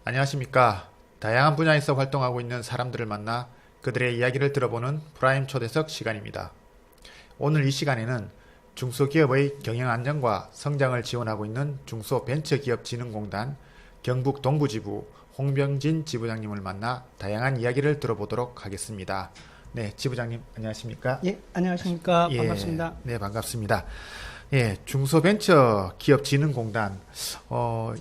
안녕하십니까. 다양한 분야에서 활동하고 있는 사람들을 만나 그들의 이야기를 들어보는 프라임 초대석 시간입니다. 오늘 이 시간에는 중소기업의 경영 안정과 성장을 지원하고 있는 중소벤처기업진흥공단 경북 동부지부 홍병진 지부장님을 만나 다양한 이야기를 들어보도록 하겠습니다. 네, 지부장님 안녕하십니까? 예, 안녕하십니까. 예, 반갑습니다. 네, 반갑습니다. 예, 중소벤처기업진흥공단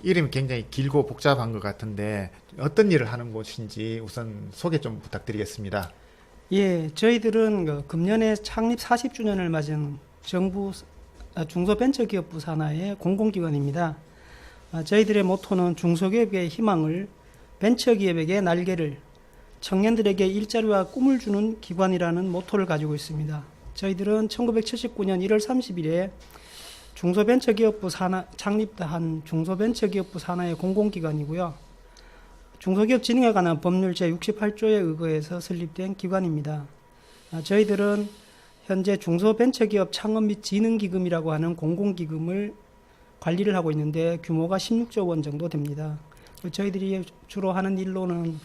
이름이 굉장히 길고 복잡한 것 같은데 어떤 일을 하는 곳인지 우선 소개 좀 부탁드리겠습니다. 예, 저희들은 금년에 창립 40주년을 맞은 정부 중소벤처기업부 산하의 공공기관입니다. 저희들의 모토는 중소기업의 희망을, 벤처기업에게 날개를, 청년들에게 일자리와 꿈을 주는 기관이라는 모토를 가지고 있습니다. 저희들은 1979년 1월 30일에 중소벤처기업부 산하 창립한 중소벤처기업부 산하의 공공기관이고요. 중소기업 진흥에 관한 법률 제68조에 의거해서 설립된 기관입니다. 저희들은 현재 중소벤처기업 창업 및 진흥기금이라고 하는 공공기금을 관리를 하고 있는데 규모가 16조 원 정도 됩니다. 저희들이 주로 하는 일로는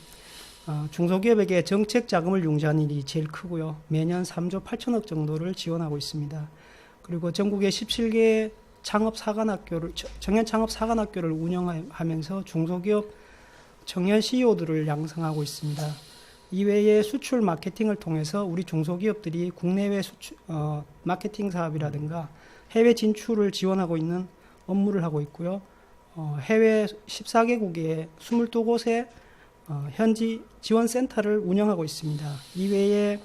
중소기업에게 정책 자금을 융자하는 일이 제일 크고요. 매년 3조 8천억 정도를 지원하고 있습니다. 그리고 전국의 17개 청년 창업 사관학교를 운영하면서 중소기업 청년 CEO들을 양성하고 있습니다. 이외에 수출 마케팅을 통해서 우리 중소기업들이 국내외 수출, 마케팅 사업이라든가 해외 진출을 지원하고 있는 업무를 하고 있고요. 해외 14개국에 22곳에 현지 지원센터를 운영하고 있습니다. 이외에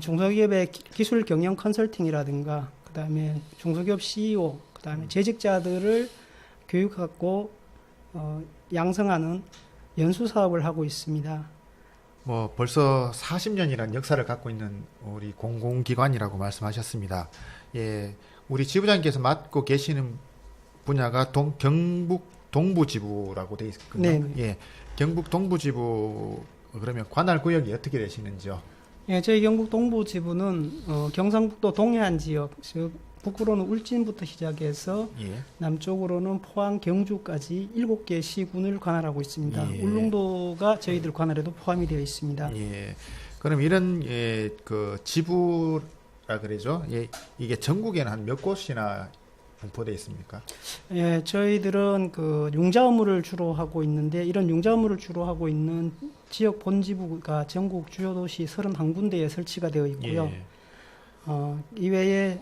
중소기업의 기술 경영 컨설팅이라든가 그다음에 중소기업 CEO, 그다음에 재직자들을 교육하고 양성하는 연수 사업을 하고 있습니다. 뭐 벌써 40년이라는 역사를 갖고 있는 우리 공공기관이라고 말씀하셨습니다. 예, 우리 지부장님께서 맡고 계시는 분야가 경북 동부지부라고 되어 있거든요. 네. 예, 경북 동부지부 그러면 관할 구역이 어떻게 되시는지요? 예, 저희 경북 동부지부는 경상북도 동해안 지역, 즉 북으로는 울진부터 시작해서 예. 남쪽으로는 포항, 경주까지 7개 시군을 관할하고 있습니다. 예. 울릉도가 저희들 관할에도 포함이 되어 있습니다. 예. 그럼 이런 그 지부라 그러죠? 예, 이게 전국에는 한 몇 곳이나 분포되어 있습니까? 예, 저희들은 그 융자 업무를 주로 하고 있는데 이런 융자 업무를 주로 하고 있는 지역 본지부가 전국 주요 도시 31군데에 설치가 되어 있고요. 예. 이외에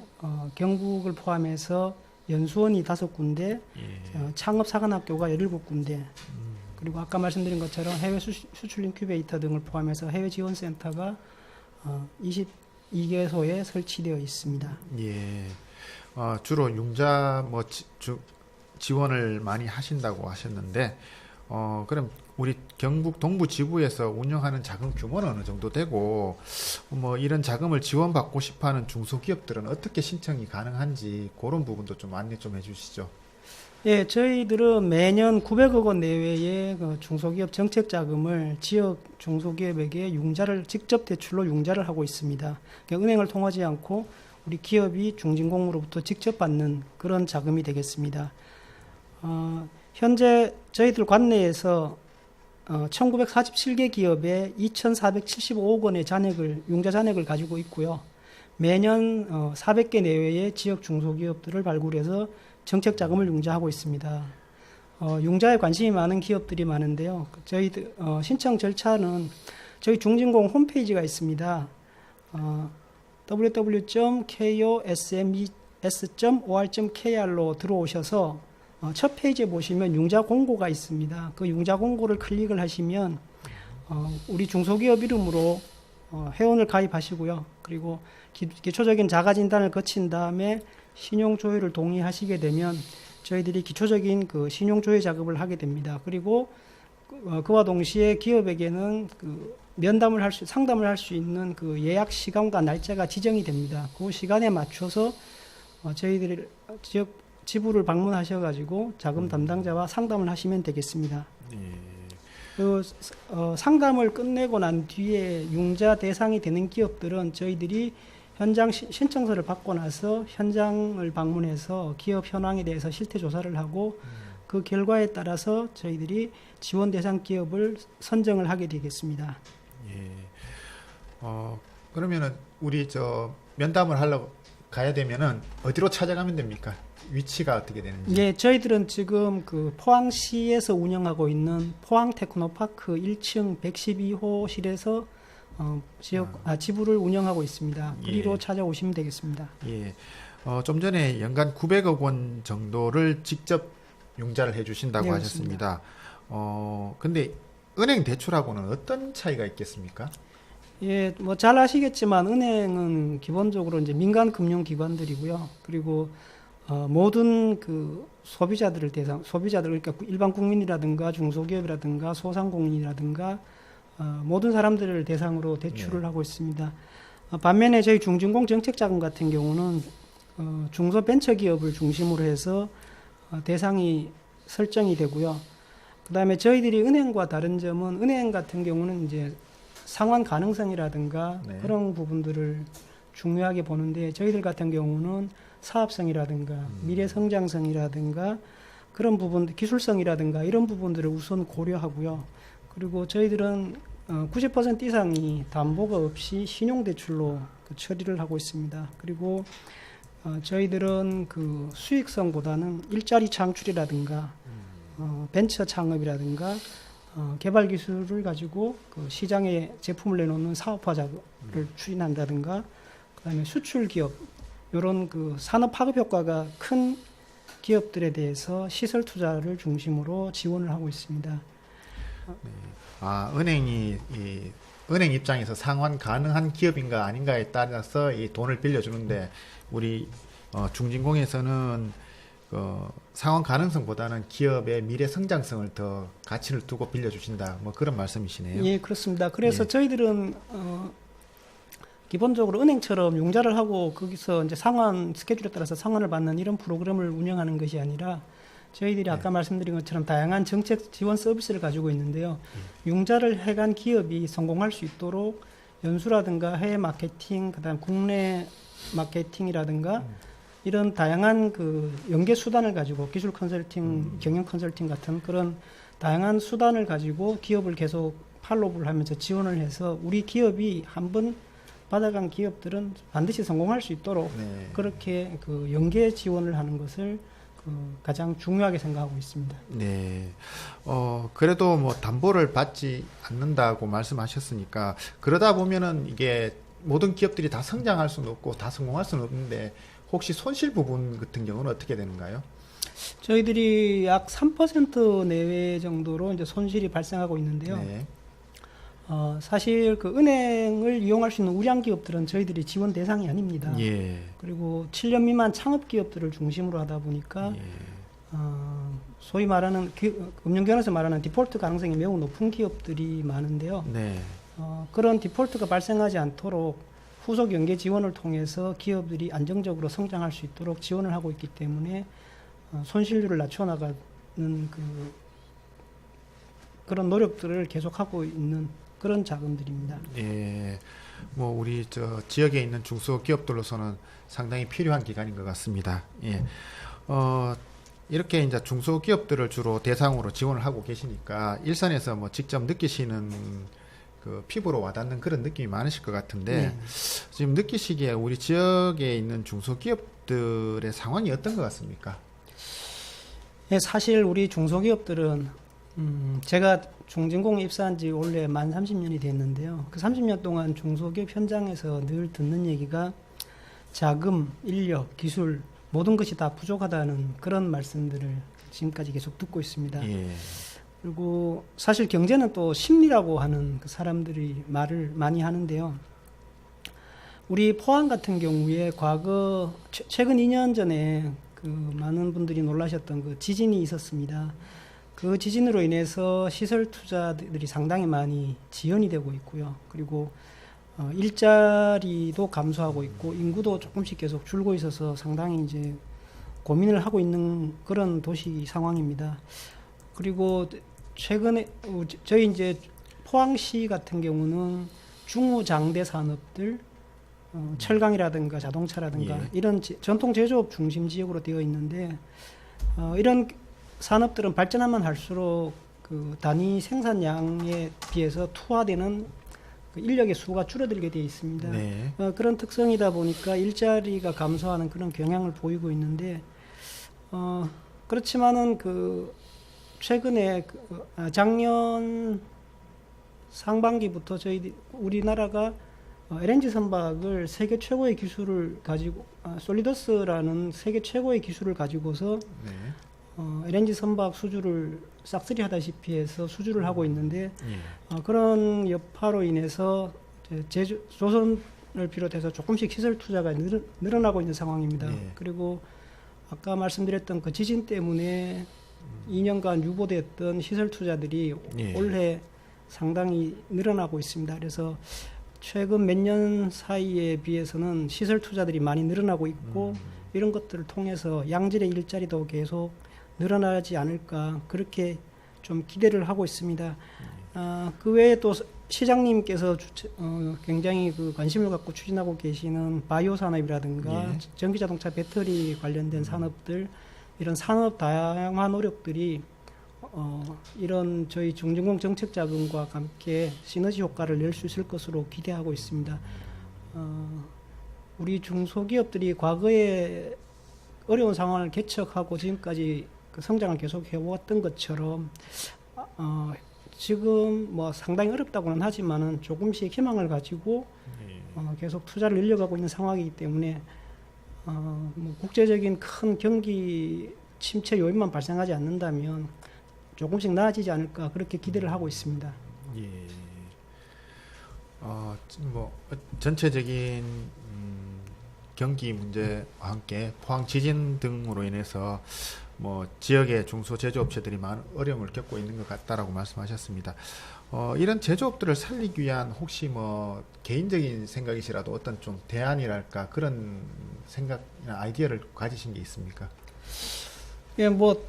경북을 포함해서 연수원이 5군데, 예. 창업사관학교가 17군데, 그리고 아까 말씀드린 것처럼 해외 수출 인큐베이터 등을 포함해서 해외 지원센터가 22개소에 설치되어 있습니다. 예. 주로 융자 지원을 많이 하신다고 하셨는데, 그럼 우리 경북 동부 지부에서 운영하는 자금 규모는 어느 정도 되고, 뭐 이런 자금을 지원받고 싶어하는 중소기업들은 어떻게 신청이 가능한지 그런 부분도 좀 안내 좀 해주시죠. 예, 저희들은 매년 900억 원 내외의 그 중소기업 정책 자금을 지역 중소기업에게 직접 대출로 융자를 하고 있습니다. 그러니까 은행을 통하지 않고 우리 기업이 중진공으로부터 직접 받는 그런 자금이 되겠습니다. 현재 저희들 관내에서 1947개 기업에 2,475억 원의 융자 잔액을 가지고 있고요. 매년 400개 내외의 지역 중소기업들을 발굴해서 정책 자금을 융자하고 있습니다. 융자에 관심이 많은 기업들이 많은데요. 저희들 신청 절차는 저희 중진공 홈페이지가 있습니다. www.kosmes.or.kr로 들어오셔서 첫 페이지에 보시면 융자 공고가 있습니다. 그 융자 공고를 클릭을 하시면 우리 중소기업 이름으로 회원을 가입하시고요. 그리고 기초적인 자가 진단을 거친 다음에 신용 조회를 동의하시게 되면 저희들이 기초적인 그 신용 조회 작업을 하게 됩니다. 그리고 그와 동시에 기업에게는 그 상담을 할 수 있는 그 예약 시간과 날짜가 지정이 됩니다. 그 시간에 맞춰서 저희들이 지부를 방문하셔가지고 자금 담당자와 상담을 하시면 되겠습니다. 예. 그 상담을 끝내고 난 뒤에 융자 대상이 되는 기업들은 저희들이 현장 신청서를 받고 나서 현장을 방문해서 기업 현황에 대해서 실태 조사를 하고 그 그 결과에 따라서 저희들이 지원 대상 기업을 선정을 하게 되겠습니다. 예. 그러면은 우리 면담을 하러 가야 되면은 어디로 찾아가면 됩니까? 위치가 어떻게 되는지. 예, 저희들은 지금 그 포항시에서 운영하고 있는 포항 테크노파크 1층 112호실에서 지부를 운영하고 있습니다. 그리로 예. 찾아오시면 되겠습니다. 예. 좀 전에 연간 900억 원 정도를 직접 융자를 해주신다고 네, 하셨습니다. 근데 은행 대출하고는 어떤 차이가 있겠습니까? 예, 뭐 잘 아시겠지만 은행은 기본적으로 이제 민간 금융 기관들이고요. 그리고 모든 그 소비자들 그러니까 일반 국민이라든가 중소기업이라든가 소상공인이라든가 모든 사람들을 대상으로 대출을 하고 있습니다. 반면에 저희 중진공 정책자금 같은 경우는 중소벤처기업을 중심으로 해서 대상이 설정이 되고요. 그다음에 저희들이 은행과 다른 점은 은행 같은 경우는 이제 상환 가능성이라든가 네. 그런 부분들을 중요하게 보는데 저희들 같은 경우는 사업성이라든가 미래 성장성이라든가 그런 부분, 기술성이라든가 이런 부분들을 우선 고려하고요. 그리고 저희들은 90% 이상이 담보가 없이 신용대출로 처리를 하고 있습니다. 그리고 저희들은 그 수익성보다는 일자리 창출이라든가 벤처 창업이라든가 개발 기술을 가지고 그 시장에 제품을 내놓는 사업화 작업을 추진한다든가 그다음에 수출 기업 이런 그 산업 파급 효과가 큰 기업들에 대해서 시설 투자를 중심으로 지원을 하고 있습니다. 은행 입장에서 상환 가능한 기업인가 아닌가에 따라서 이 돈을 빌려주는데 우리 중진공에서는 상환 가능성보다는 기업의 미래 성장성을 더 가치를 두고 빌려주신다. 뭐 그런 말씀이시네요. 예, 그렇습니다. 그래서 예. 저희들은 기본적으로 은행처럼 융자를 하고 거기서 이제 상환 스케줄에 따라서 상환을 받는 이런 프로그램을 운영하는 것이 아니라 저희들이 아까 말씀드린 것처럼 다양한 정책 지원 서비스를 가지고 있는데요. 융자를 해간 기업이 성공할 수 있도록 연수라든가 해외 마케팅, 그다음 국내 마케팅이라든가 이런 다양한 그 연계 수단을 가지고 기술 컨설팅, 경영 컨설팅 같은 그런 다양한 수단을 가지고 기업을 계속 팔로우를 하면서 지원을 해서 우리 기업이 한번 받아간 기업들은 반드시 성공할 수 있도록 네. 그렇게 그 연계 지원을 하는 것을 가장 중요하게 생각하고 있습니다. 네. 그래도 뭐 담보를 받지 않는다고 말씀하셨으니까 그러다 보면은 이게 모든 기업들이 다 성장할 수는 없고 다 성공할 수는 없는데 혹시 손실 부분 같은 경우는 어떻게 되는가요? 저희들이 약 3% 내외 정도로 이제 손실이 발생하고 있는데요. 네. 사실 그 은행을 이용할 수 있는 우량 기업들은 저희들이 지원 대상이 아닙니다. 예. 그리고 7년 미만 창업 기업들을 중심으로 하다 보니까 예. 소위 말하는 금융권에서 말하는 디폴트 가능성이 매우 높은 기업들이 많은데요. 네. 그런 디폴트가 발생하지 않도록 후속 연계 지원을 통해서 기업들이 안정적으로 성장할 수 있도록 지원을 하고 있기 때문에 손실률을 낮춰나가는 그런 노력들을 계속하고 있는 그런 자금들입니다. 예. 뭐 우리 지역에 있는 중소기업들로서는 상당히 필요한 기관인 것 같습니다. 예. 이렇게 이제 중소기업들을 주로 대상으로 지원을 하고 계시니까 일선에서 뭐 직접 느끼시는 그 피부로 와닿는 그런 느낌이 많으실 것 같은데 네. 지금 느끼시기에 우리 지역에 있는 중소기업들의 상황이 어떤 것 같습니까? 예, 사실 우리 중소기업들은 제가 중진공에 입사한 지 원래 만 30년이 됐는데요. 그 30년 동안 중소기업 현장에서 늘 듣는 얘기가 자금, 인력, 기술 모든 것이 다 부족하다는 그런 말씀들을 지금까지 계속 듣고 있습니다. 예. 그리고 사실 경제는 또 심리라고 하는 그 사람들이 말을 많이 하는데요. 우리 포항 같은 경우에 과거 최근 2년 전에 그 많은 분들이 놀라셨던 그 지진이 있었습니다. 그 지진으로 인해서 시설 투자들이 상당히 많이 지연이 되고 있고요. 그리고 일자리도 감소하고 있고 인구도 조금씩 계속 줄고 있어서 상당히 이제 고민을 하고 있는 그런 도시 상황입니다. 그리고 최근에 저희 이제 포항시 같은 경우는 중후장대 산업들 철강이라든가 자동차라든가 예. 이런 전통 제조업 중심 지역으로 되어 있는데 이런 산업들은 발전하면 할수록 그 단위 생산량에 비해서 투하되는 그 인력의 수가 줄어들게 되어 있습니다. 네. 그런 특성이다 보니까 일자리가 감소하는 그런 경향을 보이고 있는데, 그렇지만은 그 최근에 작년 상반기부터 우리나라가 LNG 선박을 세계 최고의 기술을 가지고 솔리더스라는 세계 최고의 기술을 가지고서 네. LNG 선박 수주를 싹쓸이 하다시피 해서 수주를 하고 있는데, 예. 그런 여파로 인해서 조선을 비롯해서 조금씩 시설 투자가 늘어나고 있는 상황입니다. 예. 그리고 아까 말씀드렸던 그 지진 때문에 2년간 유보됐던 시설 투자들이 예. 올해 상당히 늘어나고 있습니다. 그래서 최근 몇 년 사이에 비해서는 시설 투자들이 많이 늘어나고 있고, 이런 것들을 통해서 양질의 일자리도 계속 늘어나지 않을까, 그렇게 좀 기대를 하고 있습니다. 그 외에 또 시장님께서 굉장히 그 관심을 갖고 추진하고 계시는 바이오 산업이라든가 예. 전기자동차 배터리 관련된 산업들, 이런 산업 다양화 노력들이 이런 저희 중진공 정책 자금과 함께 시너지 효과를 낼 수 있을 것으로 기대하고 있습니다. 우리 중소기업들이 과거에 어려운 상황을 개척하고 지금까지 그 성장을 계속 해왔던 것처럼 지금 뭐 상당히 어렵다고는 하지만은 조금씩 희망을 가지고 계속 투자를 늘려가고 있는 상황이기 때문에 뭐 국제적인 큰 경기 침체 요인만 발생하지 않는다면 조금씩 나아지지 않을까, 그렇게 기대를 하고 있습니다. 예. 뭐 전체적인 경기 문제와 함께 포항 지진 등으로 인해서 뭐 지역의 중소 제조업체들이 많은 어려움을 겪고 있는 것 같다라고 말씀하셨습니다. 이런 제조업들을 살리기 위한 혹시 뭐 개인적인 생각이시라도 어떤 좀 대안이랄까 그런 생각이나 아이디어를 가지신 게 있습니까? 예, 뭐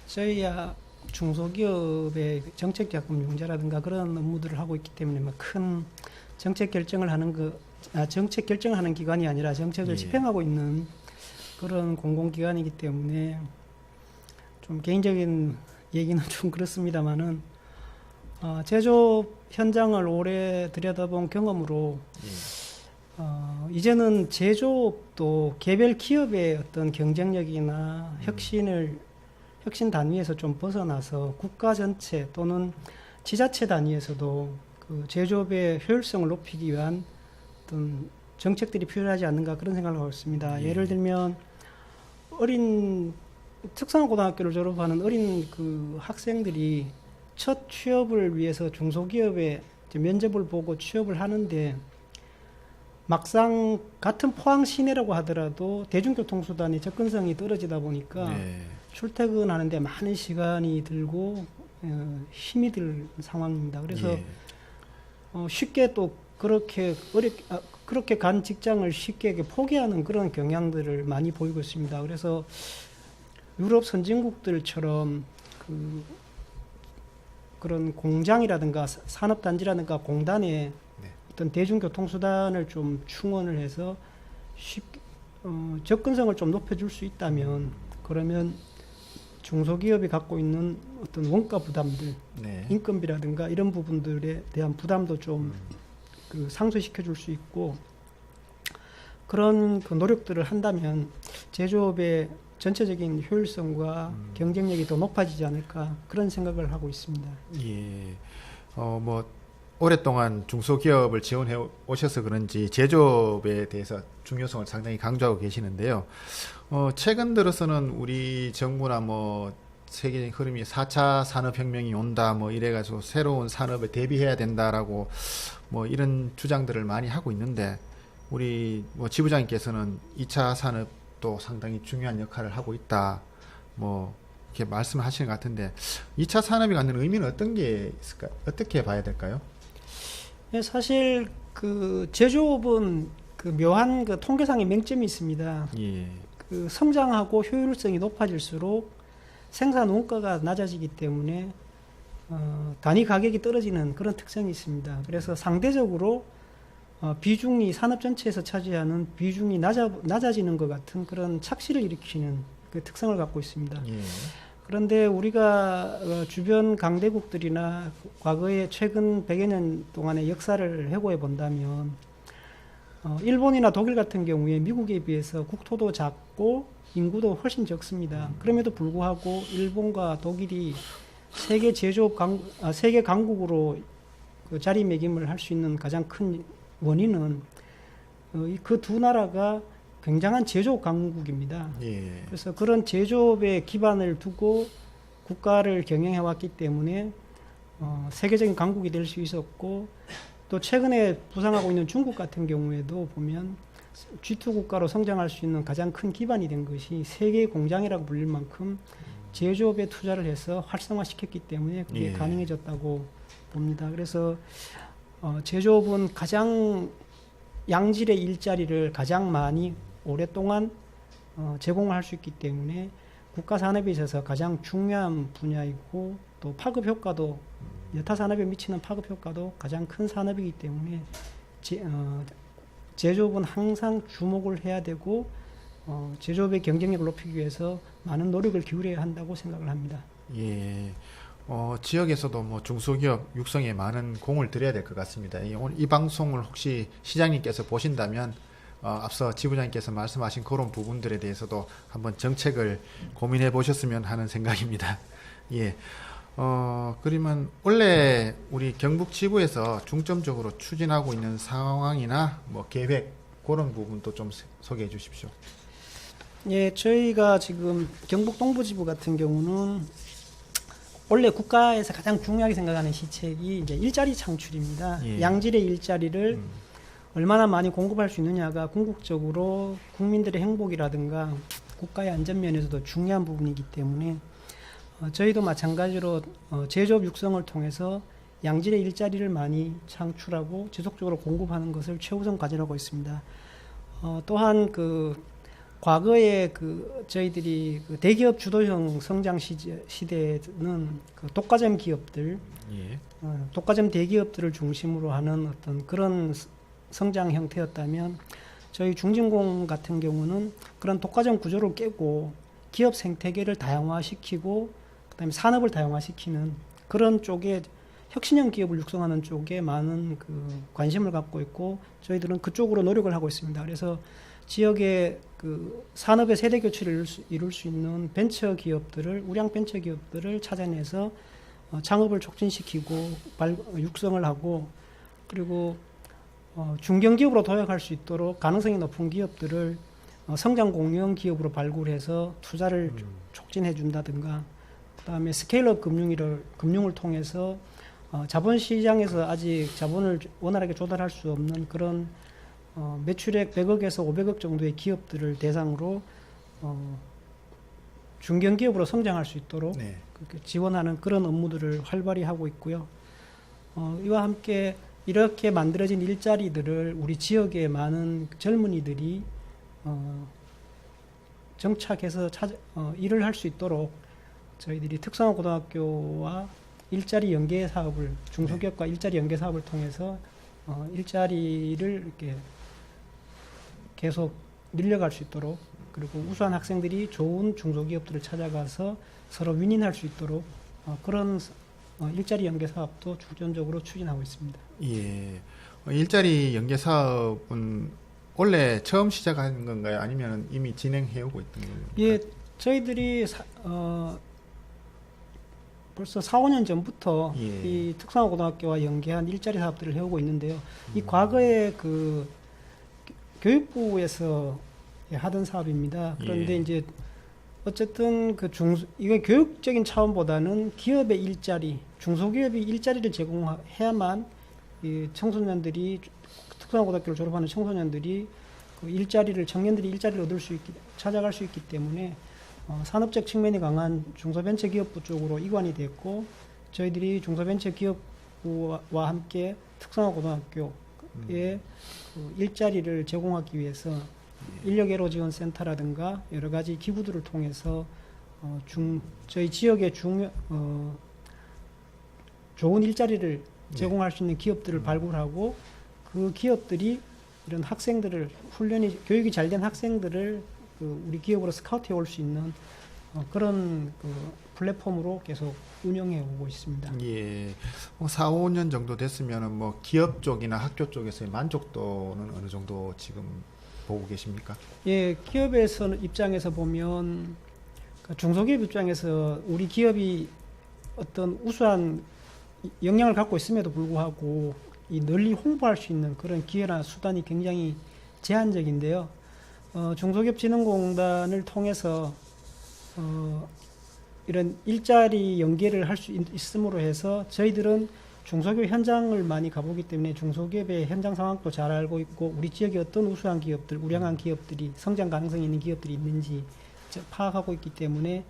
저희야 중소기업의 정책자금 융자라든가 그런 업무들을 하고 있기 때문에 뭐 큰 정책 결정을 하는 정책 결정하는 기관이 아니라 정책을 예. 집행하고 있는 그런 공공기관이기 때문에 좀 개인적인 얘기는 좀 그렇습니다만은 제조업 현장을 오래 들여다본 경험으로 이제는 제조업도 개별 기업의 어떤 경쟁력이나 혁신 단위에서 좀 벗어나서 국가 전체 또는 지자체 단위에서도 그 제조업의 효율성을 높이기 위한 어떤 정책들이 필요하지 않는가, 그런 생각을 하고 있습니다. 예를 들면 어린 특성화고등학교를 졸업하는 어린 그 학생들이 첫 취업을 위해서 중소기업에 면접을 보고 취업을 하는데, 막상 같은 포항 시내라고 하더라도 대중교통수단의 접근성이 떨어지다 보니까 네. 출퇴근하는데 많은 시간이 들고 힘이 들 상황입니다. 그래서 예. 쉽게 또 그렇게 간 직장을 쉽게 포기하는 그런 경향들을 많이 보이고 있습니다. 그래서 유럽 선진국들처럼 그런 공장이라든가 산업단지라든가 공단에 네. 어떤 대중교통수단을 좀 충원을 해서 접근성을 좀 높여줄 수 있다면, 그러면 중소기업이 갖고 있는 어떤 원가 부담들, 네. 인건비라든가 이런 부분들에 대한 부담도 좀 상쇄시켜 줄 수 있고, 그런 그 노력들을 한다면 제조업의 전체적인 효율성과 경쟁력이 더 높아지지 않을까, 그런 생각을 하고 있습니다. 예. 뭐 오랫동안 중소기업을 지원해 오셔서 그런지 제조업에 대해서 중요성을 상당히 강조하고 계시는데요. 최근 들어서는 우리 정부나 뭐 세계적인 흐름이 4차 산업혁명이 온다 뭐 이래가지고 새로운 산업에 대비해야 된다라고 뭐 이런 주장들을 많이 하고 있는데, 우리 뭐 지부장님께서는 2차 산업도 상당히 중요한 역할을 하고 있다 뭐 이렇게 말씀을 하시는 것 같은데, 2차 산업이 갖는 의미는 어떤 게 있을까? 어떻게 봐야 될까요? 예, 사실 그 제조업은 그 묘한 그 통계상의 맹점이 있습니다. 예. 그 성장하고 효율성이 높아질수록 생산 원가가 낮아지기 때문에 단위 가격이 떨어지는 그런 특성이 있습니다. 그래서 상대적으로 비중이 산업 전체에서 차지하는 비중이 낮아지는 것 같은 그런 착시를 일으키는 그 특성을 갖고 있습니다. 예. 그런데 우리가 주변 강대국들이나 과거에 최근 100여 년 동안의 역사를 회고해 본다면 일본이나 독일 같은 경우에 미국에 비해서 국토도 작고 인구도 훨씬 적습니다. 그럼에도 불구하고 일본과 독일이 세계 강국으로 그 자리매김을 할 수 있는 가장 큰 원인은 그 두 나라가 굉장한 제조업 강국입니다. 예. 그래서 그런 제조업에 기반을 두고 국가를 경영해 왔기 때문에 세계적인 강국이 될 수 있었고, 또 최근에 부상하고 있는 중국 같은 경우에도 보면 G2 국가로 성장할 수 있는 가장 큰 기반이 된 것이 세계 공장이라고 불릴 만큼 제조업에 투자를 해서 활성화시켰기 때문에 그게 예. 가능해졌다고 봅니다. 그래서 제조업은 가장 양질의 일자리를 가장 많이 오랫동안 제공할 수 있기 때문에 국가 산업에 있어서 가장 중요한 분야이고, 또 파급 효과도 여타 산업에 미치는 파급 효과도 가장 큰 산업이기 때문에 제조업은 항상 주목을 해야 되고 제조업의 경쟁력을 높이기 위해서 많은 노력을 기울여야 한다고 생각을 합니다. 예. 지역에서도 뭐 중소기업 육성에 많은 공을 들여야 될 것 같습니다. 오늘 이 방송을 혹시 시장님께서 보신다면 앞서 지부장님께서 말씀하신 그런 부분들에 대해서도 한번 정책을 고민해 보셨으면 하는 생각입니다. 예. 그러면 원래 우리 경북 지부에서 중점적으로 추진하고 있는 상황이나 뭐 계획 그런 부분도 좀 소개해 주십시오. 예, 저희가 지금 경북 동부지부 같은 경우는 원래 국가에서 가장 중요하게 생각하는 시책이 이제 일자리 창출입니다. 예. 양질의 일자리를 얼마나 많이 공급할 수 있느냐가 궁극적으로 국민들의 행복이라든가 국가의 안전면에서도 중요한 부분이기 때문에 저희도 마찬가지로 제조업 육성을 통해서 양질의 일자리를 많이 창출하고 지속적으로 공급하는 것을 최우선 과제라고 있습니다. 또한 과거에 저희들이 대기업 주도형 성장 시대에는 독과점 기업들, 예. 독과점 대기업들을 중심으로 하는 어떤 그런 성장 형태였다면, 저희 중진공 같은 경우는 그런 독과점 구조를 깨고 기업 생태계를 다양화시키고 그다음에 산업을 다양화시키는 그런 쪽에 혁신형 기업을 육성하는 쪽에 많은 관심을 갖고 있고, 저희들은 그쪽으로 노력을 하고 있습니다. 그래서 지역의 산업의 세대 교체를 이룰 수 있는 벤처 기업들을, 우량 벤처 기업들을 찾아내서 창업을 촉진시키고 육성을 하고, 그리고 중견기업으로 도약할 수 있도록 가능성이 높은 기업들을 성장 공유형 기업으로 발굴해서 투자를 촉진해 준다든가, 그다음에 스케일업 금융을 통해서 자본시장에서 아직 자본을 원활하게 조달할 수 없는 그런 매출액 100억에서 500억 정도의 기업들을 대상으로 중견기업으로 성장할 수 있도록 네. 그렇게 지원하는 그런 업무들을 활발히 하고 있고요. 이와 함께 이렇게 만들어진 일자리들을 우리 지역의 많은 젊은이들이 정착해서 일을 할 수 있도록 저희들이 특성화 고등학교와 일자리 연계 사업을, 중소기업과 일자리 연계 사업을 통해서 일자리를 이렇게 계속 늘려갈 수 있도록, 그리고 우수한 학생들이 좋은 중소기업들을 찾아가서 서로 윈윈할 수 있도록 그런 일자리 연계 사업도 중점적으로 추진하고 있습니다. 예. 일자리 연계 사업은 원래 처음 시작한 건가요? 아니면 이미 진행해 오고 있던 건가요? 예, 저희들이 벌써 4, 5년 전부터 예. 이 특성화 고등학교와 연계한 일자리 사업들을 해오고 있는데요. 이 과거에 교육부에서 하던 사업입니다. 그런데 예. 이제 어쨌든 이건 교육적인 차원보다는 기업의 일자리, 중소기업이 일자리를 제공해야만 이 청소년들이, 특성화 고등학교를 졸업하는 청소년들이 청년들이 일자리를 찾아갈 수 있기 때문에 산업적 측면이 강한 중소벤처기업부 쪽으로 이관이 됐고, 저희들이 중소벤처기업부와 함께 특성화 고등학교에 일자리를 제공하기 위해서 인력애로 지원 센터라든가 여러 가지 기구들을 통해서 저희 지역에 좋은 일자리를 제공할 수 있는 기업들을 발굴하고, 그 기업들이 이런 학생들을 교육이 잘 된 학생들을 우리 기업으로 스카우트해 올 수 있는 그런 그 플랫폼으로 계속 운영해 오고 있습니다. 예. 4, 5년 정도 됐으면은 뭐 기업 쪽이나 학교 쪽에서의 만족도는 어느 정도 지금 보고 계십니까? 예, 기업에서 입장에서 보면 그 중소기업 입장에서 우리 기업이 어떤 우수한 역량을 갖고 있음에도 불구하고 이 널리 홍보할 수 있는 그런 기회나 수단이 굉장히 제한적인데요. 중소기업진흥공단을 통해서 이런 일자리 연계를 할 수 있음으로 해서 저희들은 중소기업 현장을 많이 가보기 때문에 중소기업의 현장 상황도 잘 알고 있고 우리 지역에 어떤 우수한 기업들, 우량한 기업들이 성장 가능성이 있는 기업들이 있는지 파악하고 있기 때문에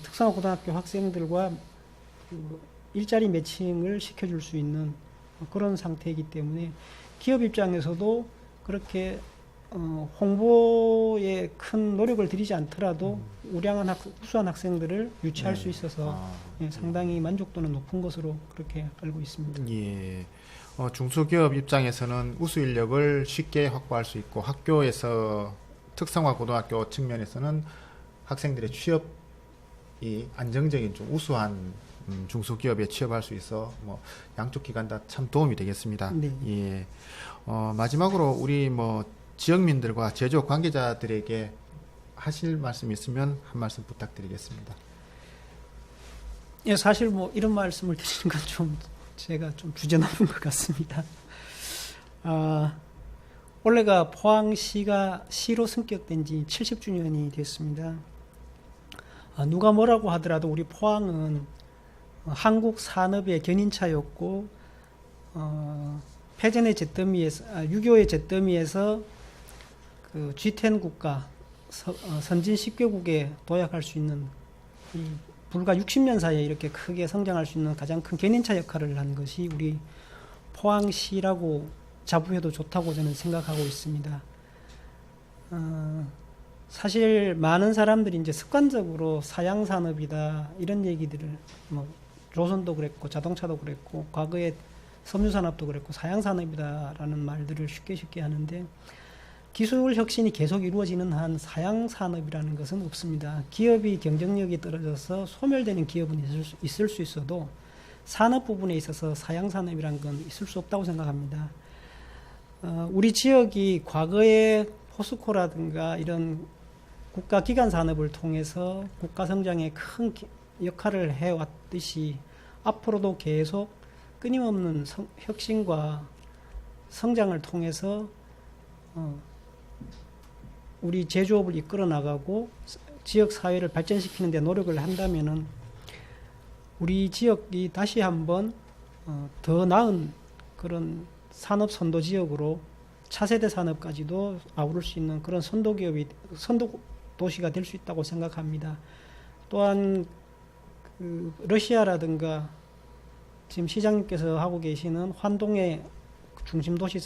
특성화고등학교 학생들과 그 일자리 매칭을 시켜줄 수 있는 그런 상태이기 때문에 기업 입장에서도 그렇게 홍보에 큰 노력을 들이지 않더라도 우량한 우수한 학생들을 유치할 수 있어서 상당히 만족도는 높은 것으로 그렇게 알고 있습니다. 예. 중소기업 입장에서는 우수 인력을 쉽게 확보할 수 있고 학교에서 특성화 고등학교 측면에서는 학생들의 취업이 안정적인 좀 우수한 중소기업에 취업할 수 있어 뭐 양쪽 기관 다 참 도움이 되겠습니다. 네. 예. 마지막으로 우리 뭐 지역민들과 제조업 관계자들에게 하실 말씀 있으면 한 말씀 부탁드리겠습니다. 예, 사실 뭐 이런 말씀을 드리는 건 좀 제가 좀 주제넘은 것 같습니다. 올해가 포항시가 시로 승격된 지 70주년이 됐습니다. 누가 뭐라고 하더라도 우리 포항은 한국 산업의 견인차였고 패전의 잿더미에서 6.25의 잿더미에서 그 G10 국가 선진 10개국에 도약할 수 있는 불과 60년 사이에 이렇게 크게 성장할 수 있는 가장 큰 견인차 역할을 한 것이 우리 포항시라고 자부해도 좋다고 저는 생각하고 있습니다. 사실 많은 사람들이 이제 습관적으로 사양 산업이다 이런 얘기들을 뭐 조선도 그랬고 자동차도 그랬고 과거에 섬유 산업도 그랬고 사양 산업이다라는 말들을 쉽게 하는데 기술 혁신이 계속 이루어지는 한 사양 산업이라는 것은 없습니다. 기업이 경쟁력이 떨어져서 소멸되는 기업은 있을 수 있어도 산업 부분에 있어서 사양 산업이라는 건 있을 수 없다고 생각합니다. 우리 지역이 과거에 포스코라든가 이런 국가기관 산업을 통해서 국가 성장에 큰 역할을 해왔듯이 앞으로도 계속 끊임없는 혁신과 성장을 통해서 우리 제조업을 이끌어 나가고 지역 사회를 발전시키는 데 노력을 한다면은 우리 지역이 다시 한번 더 나은 그런 산업 선도 지역으로 차세대 산업까지도 아우를 수 있는 그런 선도 도시가 될 수 있다고 생각합니다. 또한 그 러시아라든가 지금 시장님께서 하고 계시는 환동의 중심 도시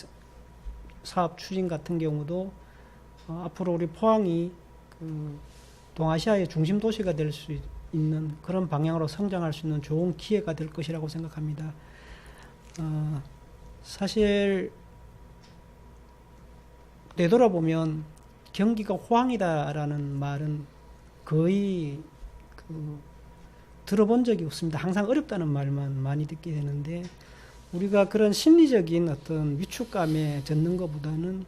사업 추진 같은 경우도 앞으로 우리 포항이 그 동아시아의 중심 도시가 될 수 있는 그런 방향으로 성장할 수 있는 좋은 기회가 될 것이라고 생각합니다. 사실 되돌아보면 경기가 호황이다라는 말은 거의 들어본 적이 없습니다. 항상 어렵다는 말만 많이 듣게 되는데 우리가 그런 심리적인 어떤 위축감에 젖는 것보다는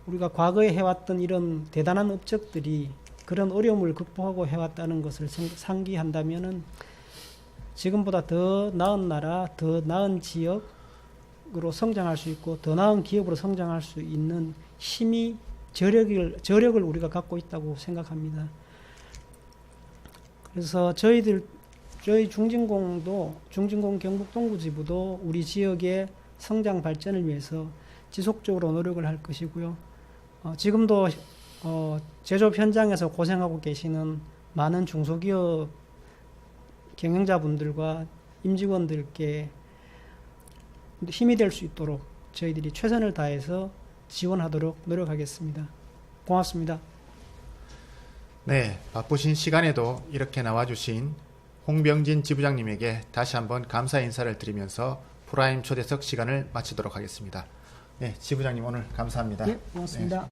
우리가 과거에 해왔던 이런 대단한 업적들이 그런 어려움을 극복하고 해왔다는 것을 상기한다면은 지금보다 더 나은 나라, 더 나은 지역으로 성장할 수 있고 더 나은 기업으로 성장할 수 있는 힘이 저력을 우리가 갖고 있다고 생각합니다. 그래서 저희 중진공 경북동구지부도 우리 지역의 성장 발전을 위해서 지속적으로 노력을 할 것이고요. 지금도 제조업 현장에서 고생하고 계시는 많은 중소기업 경영자분들과 임직원들께 힘이 될 수 있도록 저희들이 최선을 다해서 지원하도록 노력하겠습니다. 고맙습니다. 네, 바쁘신 시간에도 이렇게 나와주신 홍병진 지부장님에게 다시 한번 감사 인사를 드리면서 프라임 초대석 시간을 마치도록 하겠습니다. 네, 지부장님 오늘 감사합니다. 네, 고맙습니다. 네.